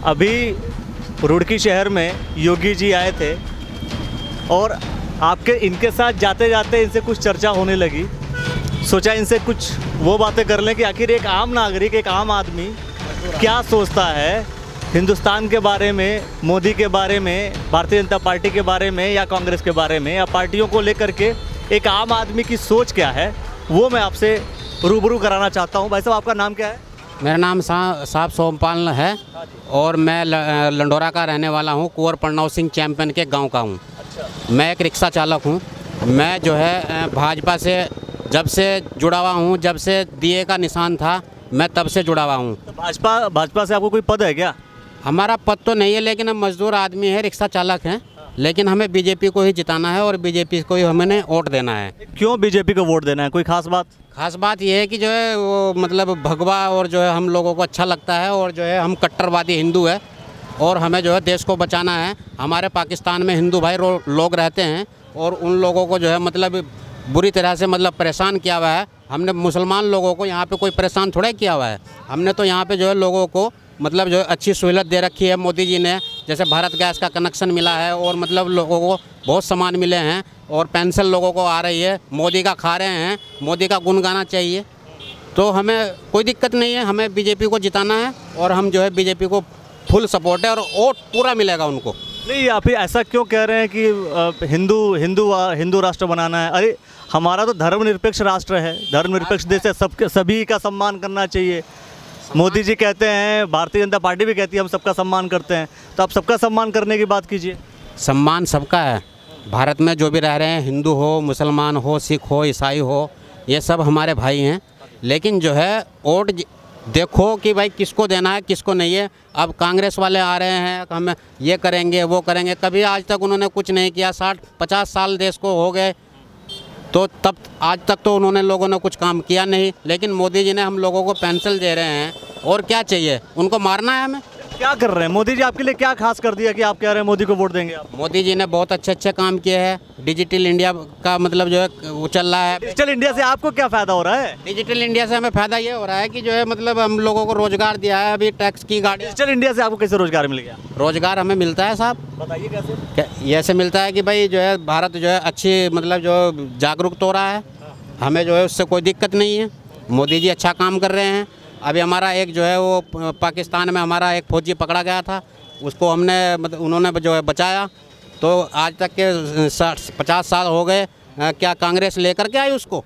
अभी रुड़की शहर में योगी जी आए थे और इनके साथ जाते जाते इनसे कुछ चर्चा होने लगी। सोचा इनसे कुछ वो बातें कर लें कि आखिर एक आम नागरिक, एक आम आदमी क्या सोचता है हिंदुस्तान के बारे में, मोदी के बारे में, भारतीय जनता पार्टी के बारे में या कांग्रेस के बारे में या पार्टियों को लेकर के एक आम आदमी की सोच क्या है, वो मैं आपसे रूबरू कराना चाहता हूँ। भाई साहब, आपका नाम क्या है? मेरा नाम साहब सोमपाल है और मैं लंडोरा का रहने वाला हूँ। कुंवर प्रणव सिंह चैंपियन के गांव का हूँ। मैं एक रिक्शा चालक हूँ। मैं जो है भाजपा से जब से जुड़ा हुआ हूँ, जब से दिए का निशान था मैं तब से जुड़ा हुआ हूँ। तो भाजपा से आपको कोई पद है क्या? हमारा पद तो नहीं है, लेकिन हम मजदूर आदमी है, रिक्शा चालक हैं, लेकिन हमें बीजेपी को ही जिताना है और बीजेपी को ही हमें वोट देना है। क्यों बीजेपी को वोट देना है? कोई खास बात? खास बात यह है कि जो है वो मतलब भगवा और जो है हम लोगों को अच्छा लगता है और जो है हम कट्टरवादी हिंदू है और हमें जो है देश को बचाना है। हमारे पाकिस्तान में हिंदू भाई लोग रहते हैं और उन लोगों को जो है मतलब बुरी तरह से मतलब परेशान किया हुआ है। हमने मुसलमान लोगों को यहाँ पे कोई परेशान थोड़ा किया हुआ है। हमने तो यहाँ पे जो है लोगों को मतलब जो है अच्छी सहूलत दे रखी है मोदी जी ने। जैसे भारत गैस का कनेक्शन मिला है और मतलब लोगों को बहुत सामान मिले हैं और पेंशन लोगों को आ रही है। मोदी का खा रहे हैं, मोदी का गुण गाना चाहिए। तो हमें कोई दिक्कत नहीं है, हमें बीजेपी को जिताना है और हम जो है बीजेपी को फुल सपोर्ट है और वोट पूरा मिलेगा उनको। नहीं, आप ऐसा क्यों कह रहे हैं कि हिंदू राष्ट्र बनाना है? अरे हमारा तो धर्मनिरपेक्ष राष्ट्र है, धर्मनिरपेक्ष देश है, सभी का सम्मान करना चाहिए। मोदी जी कहते हैं, भारतीय जनता पार्टी भी कहती है हम सबका सम्मान करते हैं, तो आप सबका सम्मान करने की बात कीजिए। सम्मान सबका है। भारत में जो भी रह रहे हैं, हिंदू हो, मुसलमान हो, सिख हो, ईसाई हो, ये सब हमारे भाई हैं। लेकिन जो है वोट देखो कि भाई किसको देना है, किसको नहीं है। अब कांग्रेस वाले आ रहे हैं, हम ये करेंगे वो करेंगे, कभी आज तक उन्होंने कुछ नहीं किया। 60-50 साल देश को हो गए, तो तब आज तक तो उन्होंने लोगों ने कुछ काम किया नहीं। लेकिन मोदी जी ने हम लोगों को पेंशन दे रहे हैं और क्या चाहिए, उनको मारना है हमें। क्या कर रहे हैं मोदी जी? आपके लिए क्या खास कर दिया कि आप कह रहे हैं मोदी को वोट देंगे आप? मोदी जी ने बहुत अच्छे काम किए हैं। डिजिटल इंडिया का मतलब जो है वो चल रहा है। डिजिटल इंडिया से आपको क्या फ़ायदा हो रहा है? डिजिटल इंडिया से हमें फ़ायदा ये हो रहा है कि जो है मतलब हम लोगों को रोज़गार दिया है। अभी टैक्स की गाड़ी। डिजिटल इंडिया से आपको कैसे रोज़गार मिल गया? रोज़गार हमें मिलता है साहब। बताइए कैसे? ऐसे मिलता है कि भाई जो है भारत जो है अच्छी मतलब जो जागरूक हो रहा है, हमें जो है उससे कोई दिक्कत नहीं है। मोदी जी अच्छा काम कर रहे हैं। अभी हमारा एक जो है वो पाकिस्तान में हमारा एक फौजी पकड़ा गया था, उसको हमने मतलब उन्होंने जो है बचाया। तो आज तक के 50 साल हो गए, क्या कांग्रेस लेकर के आई उसको?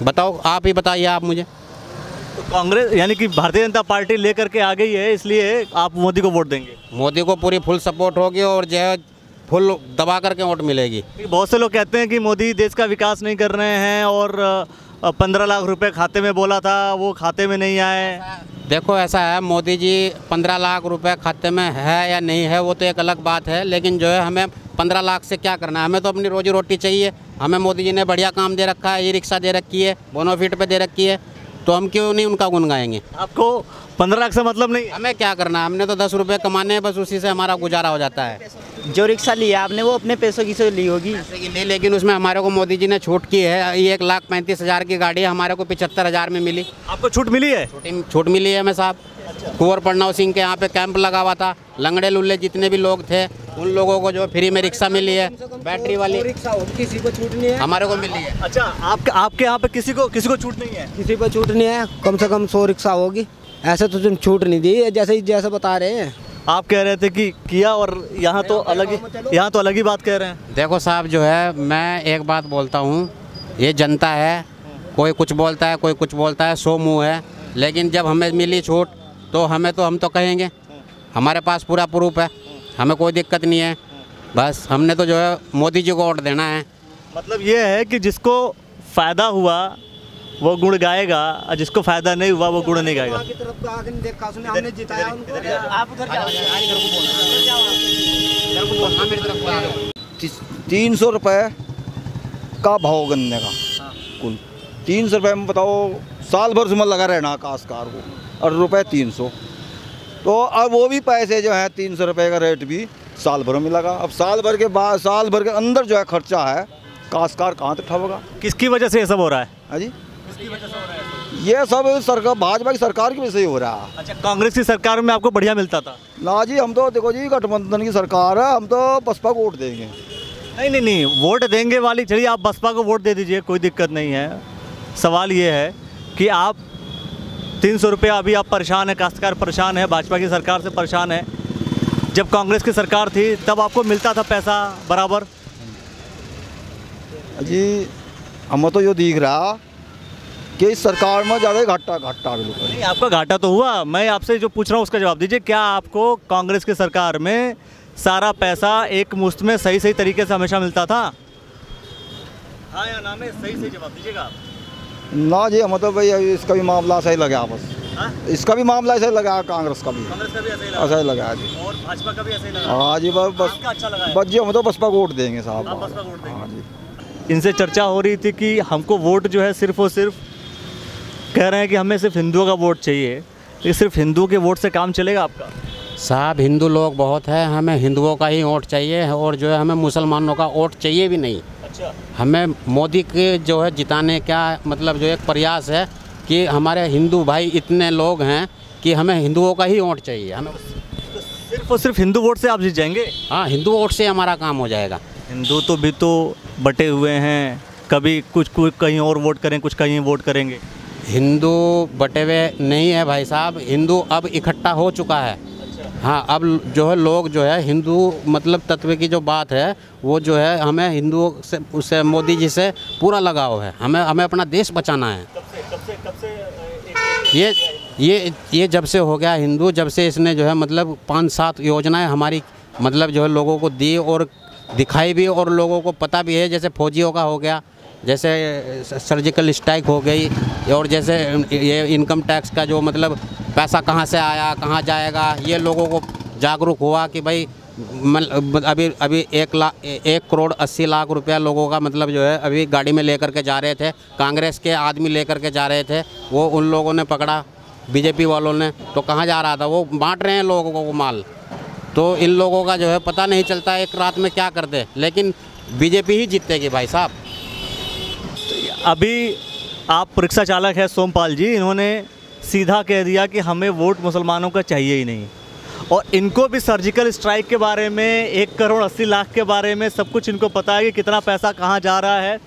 बताओ, आप ही बताइए आप मुझे। तो कांग्रेस यानी कि भारतीय जनता पार्टी लेकर के आ गई है, इसलिए आप मोदी को वोट देंगे? मोदी को पूरी फुल सपोर्ट होगी और जो है फुल दबा करके वोट मिलेगी। बहुत से लोग कहते हैं कि मोदी देश का विकास नहीं कर रहे हैं और 15 लाख रुपए खाते में बोला था, वो खाते में नहीं आए। देखो ऐसा है, मोदी जी 15 लाख रुपए खाते में है या नहीं है वो तो एक अलग बात है, लेकिन जो है हमें 15 लाख से क्या करना है? हमें तो अपनी रोजी रोटी चाहिए। हमें मोदी जी ने बढ़िया काम दे रखा है, ई रिक्शा दे रखी है, बोनोफिट पे दे रखी है, तो हम क्यों नहीं उनका गुण गाएंगे? आपको 15 लाख से मतलब नहीं? हमें क्या करना है, हमने तो 10 रुपये कमाने हैं, बस उसी से हमारा गुजारा हो जाता है। जो रिक्शा लिया आपने वो अपने पैसों की से ली होगी? पैसे की नहीं, लेकिन उसमें हमारे को मोदी जी ने छूट की है। ये 1,35,000 की गाड़ी हमारे को 75,000 में मिली। आपको छूट मिली है? छूट मिली है हमें साहब। कुंवर प्रणव सिंह के यहाँ पे कैंप लगा हुआ था, लंगड़े लुल्ले जितने भी लोग थे उन लोगों को जो फ्री में रिक्शा मिली है, बैटरी वाली रिक्शा हो, किसी को छूट नहीं है, हमारे को मिली है। अच्छा, आपके यहाँ पे किसी को छूट नहीं है? किसी को छूट नहीं है, कम से कम 100 रिक्शा होगी। ऐसे तो तुम छूट नहीं दी, जैसे बता रहे हैं। आप कह रहे थे कि किया और यहाँ तो अलग ही बात कह रहे हैं। देखो साहब, जो है मैं एक बात बोलता हूँ, ये जनता है, कोई कुछ बोलता है, कोई कुछ बोलता है, 100 मुँह है। लेकिन जब हमें मिली छूट तो हम तो कहेंगे, हमारे पास पूरा प्रूफ है, हमें कोई दिक्कत नहीं है। बस हमने तो जो है मोदी जी को वोट देना है। मतलब ये है कि जिसको फ़ायदा हुआ वो गुण गाएगा और जिसको फ़ायदा नहीं हुआ वो गुण नहीं गाएगा। 300 रुपये का भाव गन्ने का कुल 300 रुपये में बताओ, साल भर उसमें लगा रहना काश्तकार को, और रुपये 300। तो अब वो भी पैसे जो है 300 रुपये का रेट भी साल भर में लगा। अब साल भर के बाद, साल भर के अंदर जो है खर्चा है, काश्तकार कहाँ तक उठाएगा? किसकी वजह से ये सब हो रहा है? हाँ जी, ये सब सरकार भाजपा की सरकार की वजह से ही हो रहा है। अच्छा, कांग्रेस की सरकार में आपको बढ़िया मिलता था? ना जी, हम तो देखो जी गठबंधन की सरकार है, हम तो बसपा को वोट देंगे। नहीं, वोट देंगे वाली, चलिए आप बसपा को वोट दे दीजिए, कोई दिक्कत नहीं है। सवाल ये है कि आप 300 रुपया, अभी आप परेशान है, काश्तकार परेशान है, भाजपा की सरकार से परेशान है। जब कांग्रेस की सरकार थी तब आपको मिलता था पैसा बराबर? जी हमें तो ये दिख रहा कि इस सरकार में ज़्यादा घाटा बिल्कुल। नहीं, आपका घाटा तो हुआ। मैं आपसे जो पूछ रहा हूँ उसका जवाब दीजिए। क्या आपको कांग्रेस की सरकार में सारा पैसा एक मुश्त में सही तरीके से हमेशा मिलता था? हाँ या ना में सही जवाब दीजिएगा आप। ना जी, हमें तो भाई इसका भी मामला सही लगा बस। हाँ? इसका भी मामला ऐसा ही लगा, कांग्रेस का भी ऐसा ही लगा जी, और भाजपा का भी ऐसा ही लगा। हाँ जी, बस आपका अच्छा लगा है? बस जी, हम तो बसपा को वोट देंगे साहब। आप बसपा को वोट देंगे? हाँ जी। इनसे चर्चा हो रही थी कि हमको वोट जो है सिर्फ और सिर्फ कह रहे हैं कि हमें सिर्फ हिंदुओं का वोट चाहिए। ये सिर्फ हिंदुओं के वोट से काम चलेगा आपका? साहब, हिंदू लोग बहुत है, हमें हिंदुओं का ही वोट चाहिए और जो है हमें मुसलमानों का वोट चाहिए भी नहीं। अच्छा, हमें मोदी के जो है जिताने का मतलब जो एक प्रयास है कि हमारे हिंदू भाई इतने लोग हैं कि हमें हिंदुओं का ही वोट चाहिए। हमें तो सिर्फ और सिर्फ हिंदू वोट से आप जीत जाएंगे? हाँ, हिंदू वोट से हमारा काम हो जाएगा। हिंदू तो भी तो बटे हुए हैं, कभी कुछ कहीं और वोट करें, कुछ कहीं वोट करेंगे। हिंदू बटे हुए नहीं है भाई साहब, हिंदू अब इकट्ठा हो चुका है। हाँ, अब जो है लोग जो है हिंदू मतलब तत्व की जो बात है वो जो है हमें हिंदुओं से उससे मोदी जी से पूरा लगाव है। हमें अपना देश बचाना है। कब से ये जब से हो गया हिंदू, जब से इसने जो है मतलब 5-7 योजनाएं हमारी मतलब जो है लोगों को दी और दिखाई भी और लोगों को पता भी है। जैसे फौजियों का हो गया, जैसे सर्जिकल स्ट्राइक हो गई, और जैसे ये इनकम टैक्स का जो मतलब पैसा कहाँ से आया कहाँ जाएगा, ये लोगों को जागरूक हुआ कि भाई अभी 1 करोड़ 80 लाख रुपया लोगों का मतलब जो है अभी गाड़ी में लेकर के जा रहे थे, कांग्रेस के आदमी लेकर के जा रहे थे, वो उन लोगों ने पकड़ा, बीजेपी वालों ने। तो कहाँ जा रहा था, वो बांट रहे हैं लोगों को माल। तो इन लोगों का जो है पता नहीं चलता एक रात में क्या कर दे, लेकिन बीजेपी ही जीतेगी भाई साहब। अभी आप रिक्शा चालक है सोमपाल जी, इन्होंने सीधा कह दिया कि हमें वोट मुसलमानों का चाहिए ही नहीं, और इनको भी सर्जिकल स्ट्राइक के बारे में, 1 करोड़ 80 लाख के बारे में सब कुछ इनको पता है कि कितना पैसा कहाँ जा रहा है,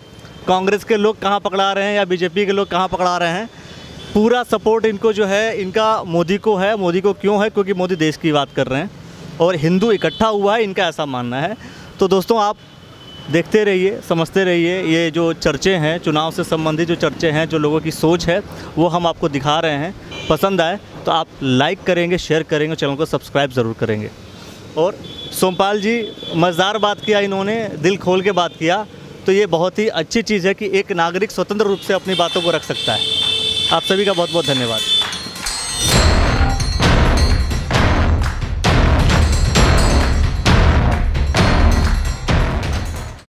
कांग्रेस के लोग कहाँ पकड़ा रहे हैं या बीजेपी के लोग कहाँ पकड़ा रहे हैं। पूरा सपोर्ट इनको जो है इनका मोदी को है। मोदी को क्यों है? क्योंकि मोदी देश की बात कर रहे हैं और हिंदू इकट्ठा हुआ है, इनका ऐसा मानना है। तो दोस्तों, आप देखते रहिए, समझते रहिए, ये जो चर्चे हैं, चुनाव से संबंधित जो चर्चे हैं, जो लोगों की सोच है, वो हम आपको दिखा रहे हैं। पसंद आए तो आप लाइक करेंगे, शेयर करेंगे, चैनल को सब्सक्राइब ज़रूर करेंगे। और सोमपाल जी मज़ेदार बात किया, इन्होंने दिल खोल के बात किया। तो ये बहुत ही अच्छी चीज़ है कि एक नागरिक स्वतंत्र रूप से अपनी बातों को रख सकता है। आप सभी का बहुत बहुत धन्यवाद।